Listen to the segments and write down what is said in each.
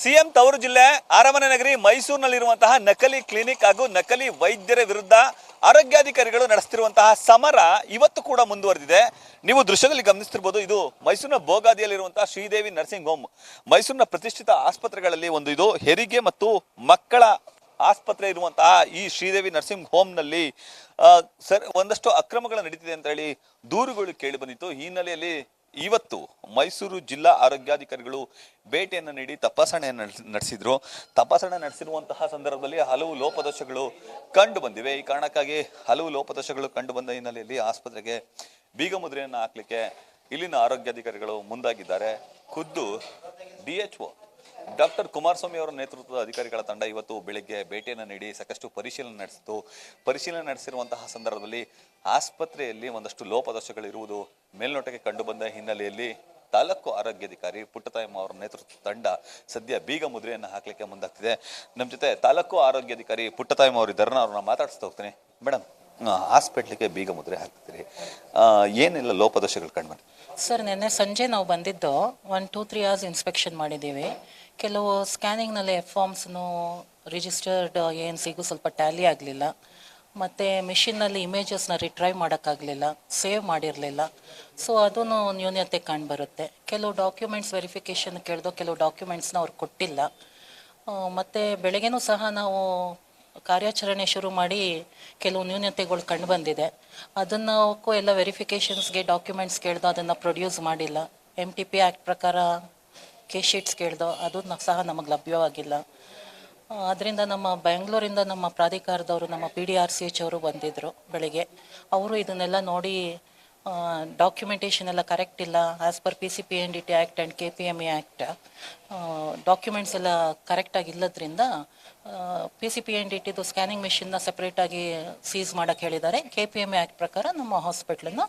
CM ತವರು ಜಿಲ್ಲೆ ಅರಮನೆ ನಗರಿ ಮೈಸೂರಿನಲ್ಲಿರುವಂತಹ ನಕಲಿ ಕ್ಲಿನಿಕ್ ಹಾಗೂ ನಕಲಿ ವೈದ್ಯರ ವಿರುದ್ಧ ಆರೋಗ್ಯಾಧಿಕಾರಿಗಳು ನಡೆಸುತ್ತಿರುವಂತಹ ಸಮರ ಇವತ್ತು ಕೂಡ ಮುಂದುವರೆದಿದೆ. ನೀವು ದೃಶ್ಯದಲ್ಲಿ ಗಮನಿಸ್ತಿರ್ಬೋದು, ಇದು ಮೈಸೂರಿನ ಬೋಗಾದಿಯಲ್ಲಿರುವಂತಹ ಶ್ರೀದೇವಿ ನರ್ಸಿಂಗ್ ಹೋಮ್. ಮೈಸೂರಿನ ಪ್ರತಿಷ್ಠಿತ ಆಸ್ಪತ್ರೆಗಳಲ್ಲಿ ಒಂದು ಇದು. ಹೆರಿಗೆ ಮತ್ತು ಮಕ್ಕಳ ಆಸ್ಪತ್ರೆ ಇರುವಂತಹ ಈ ಶ್ರೀದೇವಿ ನರ್ಸಿಂಗ್ ಹೋಮ್ನಲ್ಲಿ ಒಂದಷ್ಟು ಅಕ್ರಮಗಳು ನಡೀತಿದೆ ಅಂತ ಹೇಳಿ ದೂರುಗಳು ಕೇಳಿ ಬಂದಿತ್ತು. ಈ ಹಿನ್ನೆಲೆಯಲ್ಲಿ ಇವತ್ತು ಮೈಸೂರು ಜಿಲ್ಲಾ ಆರೋಗ್ಯಾಧಿಕಾರಿಗಳು ಭೇಟಿಯನ್ನು ನೀಡಿ ತಪಾಸಣೆಯನ್ನು ನಡೆಸಿದ್ರು. ತಪಾಸಣೆ ನಡೆಸಿರುವಂತಹ ಸಂದರ್ಭದಲ್ಲಿ ಹಲವು ಲೋಪದೋಷಗಳು ಕಂಡು ಬಂದಿವೆ. ಈ ಕಾರಣಕ್ಕಾಗಿ ಹಲವು ಲೋಪದೋಷಗಳು ಕಂಡು ಬಂದ ಹಿನ್ನೆಲೆಯಲ್ಲಿ ಆಸ್ಪತ್ರೆಗೆ ಬೀಗ ಮುದ್ರೆಯನ್ನು ಹಾಕ್ಲಿಕ್ಕೆ ಇಲ್ಲಿನ ಆರೋಗ್ಯಾಧಿಕಾರಿಗಳು ಮುಂದಾಗಿದ್ದಾರೆ. ಖುದ್ದು DHO ಡಾಕ್ಟರ್ ಕುಮಾರಸ್ವಾಮಿ ಅವರ ನೇತೃತ್ವದ ಅಧಿಕಾರಿಗಳ ತಂಡ ಇವತ್ತು ಬೆಳಿಗ್ಗೆ ಭೇಟಿಯನ್ನು ನೀಡಿ ಸಾಕಷ್ಟು ಪರಿಶೀಲನೆ ನಡೆಸಿತು. ಪರಿಶೀಲನೆ ನಡೆಸಿರುವಂತಹ ಸಂದರ್ಭದಲ್ಲಿ ಆಸ್ಪತ್ರೆಯಲ್ಲಿ ಒಂದಷ್ಟು ಲೋಪದೋಷಗಳು ಇರುವುದು ಮೇಲ್ನೋಟಕ್ಕೆ ಕಂಡು ಬಂದ ಹಿನ್ನೆಲೆಯಲ್ಲಿ ತಾಲೂಕು ಆರೋಗ್ಯಾಧಿಕಾರಿ ಪುಟ್ಟತಾಯಮ್ಮ ಅವರ ನೇತೃತ್ವದ ತಂಡ ಸದ್ಯ ಬೀಗ ಮುದ್ರೆಯನ್ನು ಹಾಕ್ಲಿಕ್ಕೆ ಮುಂದಾಗ್ತಿದೆ. ನಮ್ಮ ಜೊತೆ ತಾಲೂಕು ಆರೋಗ್ಯಾಧಿಕಾರಿ ಪುಟ್ಟತಾಯಮ್ಮ ಅವರು ಇದ್ದಾರೆ. ಅವ್ರನ್ನ ಮಾತಾಡಿಸ್ತಾ ಹೋಗ್ತೀನಿ. ಮೇಡಮ್, ಹಾಸ್ಪಿಟ್ಲಿಗೆ ಬೀಗ ಮುದ್ರೆ ಹಾಕ್ತೀರಿ, ಏನೆಲ್ಲ ಲೋಪದೋಷಗಳು ಕಂಡು ಬಂದಿದೆ? ಸರ್, ನಿನ್ನೆ ಸಂಜೆ ನಾವು ಬಂದಿದ್ದು 1-2-3 ಅವರ್ಸ್ ಇನ್ಸ್ಪೆಕ್ಷನ್ ಮಾಡಿದ್ದೀವಿ. ಕೆಲವು ಸ್ಕ್ಯಾನಿಂಗ್ನಲ್ಲಿ ಫಾರ್ಮ್ಸ್ನು ರಿಜಿಸ್ಟರ್ಡ್ ANCಗೂ ಸ್ವಲ್ಪ ಟ್ಯಾಲಿ ಆಗಲಿಲ್ಲ. ಮತ್ತು ಮಿಷಿನ್ನಲ್ಲಿ ಇಮೇಜಸ್ನ ರಿಟ್ರೈವ್ ಮಾಡೋಕ್ಕಾಗಲಿಲ್ಲ, ಸೇವ್ ಮಾಡಿರಲಿಲ್ಲ. ಸೊ ಅದೂ ನ್ಯೂನ್ಯತೆ ಕಂಡುಬರುತ್ತೆ. ಕೆಲವು ಡಾಕ್ಯುಮೆಂಟ್ಸ್ ವೆರಿಫಿಕೇಷನ್ ಕೇಳಿದೋ ಕೆಲವು ಡಾಕ್ಯುಮೆಂಟ್ಸ್ನ ಅವ್ರು ಕೊಟ್ಟಿಲ್ಲ. ಮತ್ತು ಬೆಳಗ್ಗೆನೂ ಸಹ ನಾವು ಕಾರ್ಯಾಚರಣೆ ಶುರು ಮಾಡಿ ಕೆಲವು ನ್ಯೂನ್ಯತೆಗಳು ಕಂಡು ಬಂದಿದೆ. ಅದನ್ನಕ್ಕೂ ಎಲ್ಲ ವೆರಿಫಿಕೇಷನ್ಸ್ಗೆ ಡಾಕ್ಯುಮೆಂಟ್ಸ್ ಕೇಳ್ದೋ ಅದನ್ನು ಪ್ರೊಡ್ಯೂಸ್ ಮಾಡಿಲ್ಲ. MTP ಆ್ಯಕ್ಟ್ ಪ್ರಕಾರ ಕೇಸ್ ಶೀಟ್ಸ್ ಕೇಳ್ದೋ ಅದನ್ನು ಸಹ ನಮಗೆ ಲಭ್ಯವಾಗಿಲ್ಲ. ಅದರಿಂದ ನಮ್ಮ ಬೆಂಗಳೂರಿಂದ ನಮ್ಮ ಪ್ರಾಧಿಕಾರದವರು, ನಮ್ಮ PDRCH ಅವರು ಬಂದಿದ್ದರು ಬೆಳಗ್ಗೆ. ಅವರು ಇದನ್ನೆಲ್ಲ ನೋಡಿ ಡಾಕ್ಯುಮೆಂಟೇಷನ್ ಎಲ್ಲ ಕರೆಕ್ಟ್ ಇಲ್ಲ, as per PCPNDT act and KPME act documents ಎಲ್ಲ ಕರೆಕ್ಟಾಗಿ ಇಲ್ಲದ್ರಿಂದ PCPNDTದು ಸ್ಕ್ಯಾನಿಂಗ್ ಮಿಷಿನ್ನ ಸಪ್ರೇಟಾಗಿ ಸೀಸ್ ಮಾಡೋಕ್ಕೆ ಹೇಳಿದ್ದಾರೆ. KPME ಆ್ಯಕ್ಟ್ ಪ್ರಕಾರ ನಮ್ಮ ಹಾಸ್ಪಿಟ್ಲನ್ನು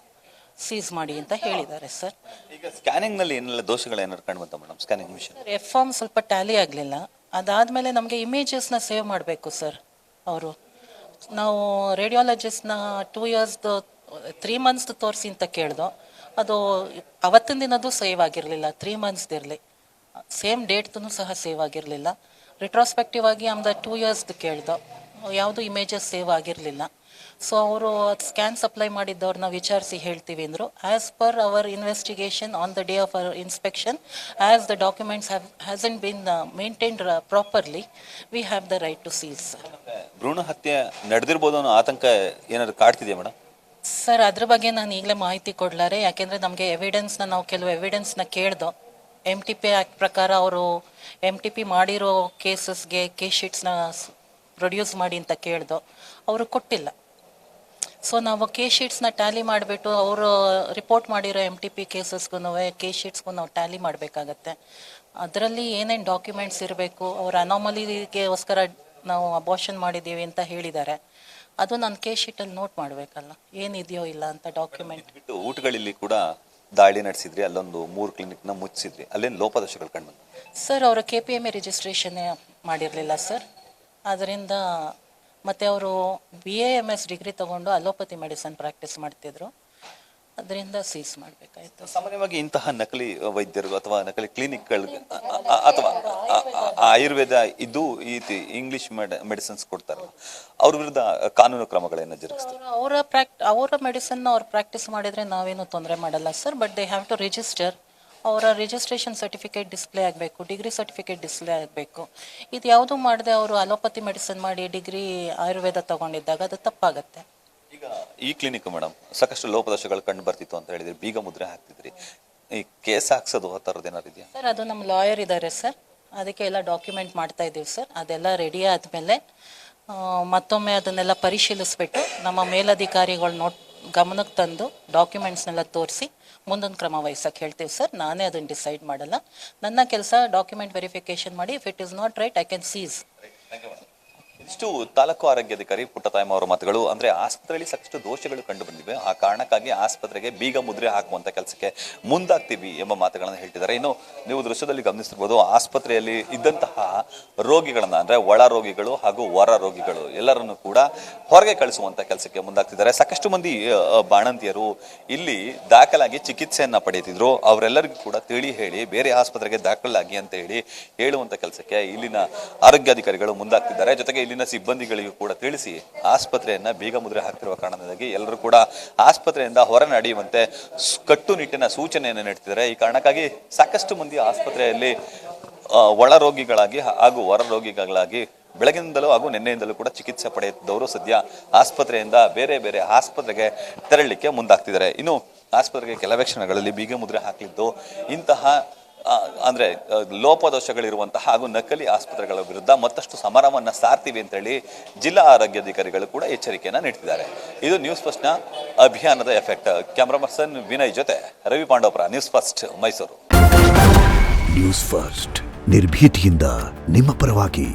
ಸೀಸ್ ಮಾಡಿ ಅಂತ ಹೇಳಿದ್ದಾರೆ ಸರ್. ಈಗ ಸ್ಕ್ಯಾನಿಂಗ್ನಲ್ಲಿ ಏನೆಲ್ಲ ದೋಷಗಳು ಏನಾರು ಕಂಡು ಬಂತ ಮೇಡಮ್? ಸ್ಕ್ಯಾನಿಂಗ್ ಮಿಷಿನ್ ಫಾರ್ಮ್ ಸ್ವಲ್ಪ ಟ್ಯಾಲಿ ಆಗಲಿಲ್ಲ. ಅದಾದಮೇಲೆ ನಮಗೆ ಇಮೇಜಸ್ನ ಸೇವ್ ಮಾಡಬೇಕು ಸರ್. ನಾವು ರೇಡಿಯಾಲಜಿಸ್ಟ್ನ 2 ಇಯರ್ಸ್ದು 3 ಮಂತ್ಸ್ದು ತೋರಿಸಿ ಅಂತ ಕೇಳ್ದೋ, ಅದು ಅವತ್ತಿನ ದಿನದ್ದು ಸೇವ್ ಆಗಿರಲಿಲ್ಲ. 3 ಮಂತ್ಸ್ದಿರಲಿ, ಸೇಮ್ ಡೇಟ್ದು ಸಹ ಸೇವ್ ಆಗಿರಲಿಲ್ಲ. ರಿಟ್ರಾಸ್ಪೆಕ್ಟಿವ್ ಆಗಿ ಆಮ್ದು 2 ಇಯರ್ಸ್ದು ಕೇಳ್ದೋ, ಯಾವುದು ಇಮೇಜಸ್ ಸೇವ್ ಆಗಿರಲಿಲ್ಲ. ಸೊ ಅವರು ಸ್ಕ್ಯಾನ್ ಸಪ್ಲೈ ಮಾಡಿದ್ದವ್ರನ್ನ ವಿಚಾರಿಸಿ ಹೇಳ್ತೀವಿ ಅಂದರು. As per our investigation on the day of our inspection, as the documents hasn't been maintained properly, we have the right to seize. ಭ್ರೂಣ ಹತ್ಯೆ ನಡೆದಿರ್ಬೋದು ಅನ್ನೋ ಆತಂಕ ಏನಾದ್ರು ಕಾಡ್ತಿದೆಯಾ ಮೇಡಮ್? ಸರ್, ಅದ್ರ ಬಗ್ಗೆ ನಾನು ಈಗಲೇ ಮಾಹಿತಿ ಕೊಡ್ಲಾರೆ. ಯಾಕೆಂದರೆ ನಮಗೆ ನಾವು ಕೆಲವು ಎವಿಡೆನ್ಸ್ನ ಕೇಳ್ದೋ. MTP ಆ್ಯಕ್ಟ್ ಪ್ರಕಾರ ಅವರು MTP ಮಾಡಿರೋ ಕೇಸಸ್ಗೆ ಕೇಸ್ ಶೀಟ್ಸ್ನ ಪ್ರೊಡ್ಯೂಸ್ ಮಾಡಿ ಅಂತ ಕೇಳ್ದೋ, ಅವರು ಕೊಟ್ಟಿಲ್ಲ. ಸೊ ನಾವು ಕೇಸ್ ಶೀಟ್ಸ್ನ ಟ್ಯಾಲಿ ಮಾಡಿಬಿಟ್ಟು ಅವರು ರಿಪೋರ್ಟ್ ಮಾಡಿರೋ MTP ಕೇಸಸ್ಗೂ ಕೇಸ್ ಶೀಟ್ಸ್ಗೂ ನಾವು ಟ್ಯಾಲಿ ಮಾಡಬೇಕಾಗತ್ತೆ. ಅದರಲ್ಲಿ ಏನೇನು ಡಾಕ್ಯುಮೆಂಟ್ಸ್ ಇರಬೇಕು, ಅವ್ರ ಅನಾಮಲಿಗೋಸ್ಕರ ನಾವು ಅಬೋಷನ್ ಮಾಡಿದ್ದೀವಿ ಅಂತ ಹೇಳಿದ್ದಾರೆ. ಅದು ನಾನು ಕೇಸ್ ಶೀಟಲ್ಲಿ ನೋಟ್ ಮಾಡಬೇಕಲ್ಲ, ಏನಿದೆಯೋ ಇಲ್ಲ ಅಂತ ಡಾಕ್ಯುಮೆಂಟ್. ಬಿಟ್ಟು ಊಟಗಳಲ್ಲಿ ಕೂಡ ದಾಳಿ ನಡೆಸಿದ್ರಿ, ಅಲ್ಲೊಂದು 3 ಕ್ಲಿನಿಕ್ನ ಮುಚ್ಚಿದ್ರಿ, ಅಲ್ಲೇನು ಲೋಪದೋಷಗಳು ಕಂಡು ಸರ್? ಅವರು KPME ರಿಜಿಸ್ಟ್ರೇಷನ್ನೇ ಮಾಡಿರಲಿಲ್ಲ ಸರ್. ಅದರಿಂದ ಮತ್ತು ಅವರು BAMS ಡಿಗ್ರಿ ತೊಗೊಂಡು ಅಲೋಪತಿ ಮೆಡಿಸನ್ ಪ್ರಾಕ್ಟೀಸ್ ಮಾಡ್ತಿದ್ರು. ಅದರಿಂದ ಸೀಸ್ ಮಾಡಬೇಕಾಯ್ತು. ಸಾಮಾನ್ಯವಾಗಿ ಇಂತಹ ನಕಲಿ ವೈದ್ಯರು ಅಥವಾ ನಕಲಿ ಕ್ಲಿನಿಕ್ಗಳಿಗೆ ಅಥವಾ ಆಯುರ್ವೇದ ಇದು ಇಂಗ್ಲಿಷ್ ಮೆಡಿಸಿನ್ಸ್ ಕೊಡ್ತಾರಲ್ಲ, ಅವ್ರ ವಿರುದ್ಧ ಕಾನೂನು ಕ್ರಮಗಳನ್ನ ಜರುಗಿಸ್ತಾರೆ. ಅವರ ಮೆಡಿಸನ್ನ ಅವ್ರು ಪ್ರಾಕ್ಟೀಸ್ ಮಾಡಿದರೆ ನಾವೇನು ತೊಂದರೆ ಮಾಡಲ್ಲ sir. But they have to register. ಅವರ ರಿಜಿಸ್ಟ್ರೇಷನ್ ಸರ್ಟಿಫಿಕೇಟ್ ಡಿಸ್ಪ್ಲೇ ಆಗಬೇಕು, ಡಿಗ್ರಿ ಸರ್ಟಿಫಿಕೇಟ್ ಡಿಸ್ಪ್ಲೇ ಆಗಬೇಕು. ಇದು ಯಾವುದೂ ಮಾಡದೆ ಅವರು ಅಲೋಪತಿ ಮೆಡಿಸಿನ್ ಮಾಡಿ ಡಿಗ್ರಿ ಆಯುರ್ವೇದ ತಗೊಂಡಿದ್ದಾಗ ಅದು ತಪ್ಪಾಗತ್ತೆ. ಈಗ ಈ ಕ್ಲಿನಿಕ್ ಮೇಡಮ್ ಸಾಕಷ್ಟು ಲೋಪದೋಷಗಳು ಕಂಡು ಬರ್ತಿತ್ತು ಅಂತ ಹೇಳಿದ್ರಿ, ಬೀಗ ಮುದ್ರೆ ಹಾಕ್ತಿದ್ರಿ, ಈ ಕೇಸ್ ಹಾಕ್ಸೋದು ಆ ಥರದ್ದು ಏನಾರು ಇದೆಯಾ ಸರ್? ಅದು ನಮ್ಮ ಲಾಯರ್ ಇದ್ದಾರೆ ಸರ್, ಅದಕ್ಕೆ ಎಲ್ಲ ಡಾಕ್ಯುಮೆಂಟ್ ಮಾಡ್ತಾ ಇದ್ದೀವಿ ಸರ್. ಅದೆಲ್ಲ ರೆಡಿ ಆದಮೇಲೆ ಮತ್ತೊಮ್ಮೆ ಅದನ್ನೆಲ್ಲ ಪರಿಶೀಲಿಸ್ಬಿಟ್ಟು ನಮ್ಮ ಮೇಲಧಿಕಾರಿಗಳು ಗಮನಕ್ಕೆ ತಂದು ಡಾಕ್ಯುಮೆಂಟ್ಸ್ನೆಲ್ಲ ತೋರಿಸಿ ಮುಂದೊಂದು ಕ್ರಮ ವಹಿಸಕ್ಕೆ ಹೇಳ್ತೀವಿ ಸರ್. ನಾನೇ ಅದನ್ನು ಡಿಸೈಡ್ ಮಾಡಲ್ಲ. ನನ್ನ ಕೆಲಸ ಡಾಕ್ಯುಮೆಂಟ್ ವೆರಿಫಿಕೇಶನ್ ಮಾಡಿ, if it is not right I can seize. ಇಷ್ಟು ತಾಲೂಕು ಆರೋಗ್ಯಾಧಿಕಾರಿ ಪುಟ್ಟತಾಯಮ್ಮ ಅವರ ಮಾತುಗಳು. ಅಂದ್ರೆ ಆಸ್ಪತ್ರೆಯಲ್ಲಿ ಸಾಕಷ್ಟು ದೋಷಗಳು ಕಂಡು ಬಂದಿವೆ, ಆ ಕಾರಣಕ್ಕಾಗಿ ಆಸ್ಪತ್ರೆಗೆ ಬೀಗ ಮುದ್ರೆ ಹಾಕುವಂತ ಕೆಲಸಕ್ಕೆ ಮುಂದಾಗ್ತೀವಿ ಎಂಬ ಮಾತುಗಳನ್ನು ಹೇಳ್ತಿದ್ದಾರೆ. ಇನ್ನು ನೀವು ದೃಶ್ಯದಲ್ಲಿ ಗಮನಿಸಿರ್ಬೋದು, ಆಸ್ಪತ್ರೆಯಲ್ಲಿ ಇದ್ದಂತಹ ರೋಗಿಗಳನ್ನ ಅಂದ್ರೆ ಒಳ ರೋಗಿಗಳು ಹಾಗೂ ಹೊರ ರೋಗಿಗಳು ಎಲ್ಲರನ್ನು ಕೂಡ ಹೊರಗೆ ಕಳಿಸುವಂತ ಕೆಲಸಕ್ಕೆ ಮುಂದಾಗ್ತಿದ್ದಾರೆ. ಸಾಕಷ್ಟು ಮಂದಿ ಬಾಣಂತಿಯರು ಇಲ್ಲಿ ದಾಖಲಾಗಿ ಚಿಕಿತ್ಸೆಯನ್ನ ಪಡೆಯುತ್ತಿದ್ರು, ಅವರೆಲ್ಲರಿಗೂ ಕೂಡ ತಿಳಿ ಹೇಳಿ ಬೇರೆ ಆಸ್ಪತ್ರೆಗೆ ದಾಖಲಾಗಿ ಅಂತ ಹೇಳುವಂತ ಕೆಲಸಕ್ಕೆ ಇಲ್ಲಿನ ಆರೋಗ್ಯಾಧಿಕಾರಿಗಳು ಮುಂದಾಗ್ತಿದ್ದಾರೆ. ಜೊತೆಗೆ ಇಲ್ಲಿನ ಸಿಬ್ಬಂದಿಗಳಿಗೂ ಕೂಡ ತಿಳಿಸಿ ಆಸ್ಪತ್ರೆಯನ್ನ ಬೀಗ ಮುದ್ರೆ ಹಾಕ್ತಿರುವ ಕಾರಣದಿಂದಾಗಿ ಎಲ್ಲರೂ ಕೂಡ ಆಸ್ಪತ್ರೆಯಿಂದ ಹೊರ ನಡೆಯುವಂತೆ ಕಟ್ಟುನಿಟ್ಟಿನ ಸೂಚನೆಯನ್ನು ನೀಡ್ತಿದ್ದಾರೆ. ಈ ಕಾರಣಕ್ಕಾಗಿ ಸಾಕಷ್ಟು ಮಂದಿ ಆಸ್ಪತ್ರೆಯಲ್ಲಿ ಒಳ ರೋಗಿಗಳಾಗಿ ಹಾಗೂ ಹೊರ ರೋಗಿಗಳಾಗಿ ಬೆಳಗಿನಿಂದಲೂ ಹಾಗೂ ನಿನ್ನೆಯಿಂದಲೂ ಕೂಡ ಚಿಕಿತ್ಸೆ ಪಡೆಯುತ್ತಿದ್ದವರು ಸದ್ಯ ಆಸ್ಪತ್ರೆಯಿಂದ ಬೇರೆ ಬೇರೆ ಆಸ್ಪತ್ರೆಗೆ ತೆರಳಲಿಕ್ಕೆ ಮುಂದಾಗ್ತಿದ್ದಾರೆ. ಇನ್ನು ಆಸ್ಪತ್ರೆಗೆ ಕೆಲವೇ ಕ್ಷಣಗಳಲ್ಲಿ ಬೀಗ ಮುದ್ರೆ ಹಾಕಲಿದ್ದು ಇಂತಹ ಅಂದ್ರೆ ಲೋಪದೋಷಗಳಿರುವಂತಹ ಹಾಗೂ ನಕಲಿ ಆಸ್ಪತ್ರೆಗಳ ವಿರುದ್ಧ ಮತ್ತಷ್ಟು ಸಮರವನ್ನ ಸಾರ್ತೀವಿ ಅಂತ ಹೇಳಿ ಜಿಲ್ಲಾ ಆರೋಗ್ಯಾಧಿಕಾರಿಗಳು ಕೂಡ ಎಚ್ಚರಿಕೆಯನ್ನ ನೀಡ್ತಿದ್ದಾರೆ. ಇದು ನ್ಯೂಸ್ ಫಸ್ಟ್ ನ ಅಭಿಯಾನದ ಎಫೆಕ್ಟ್. ಕ್ಯಾಮರಾ ಪರ್ಸನ್ ವಿನಯ್ ಜೊತೆ Ravi Pandavapura, news first Mysuru. News first ನಿರ್ಭೀತಿಯಿಂದ ನಿಮ್ಮ ಪರವಾಗಿ.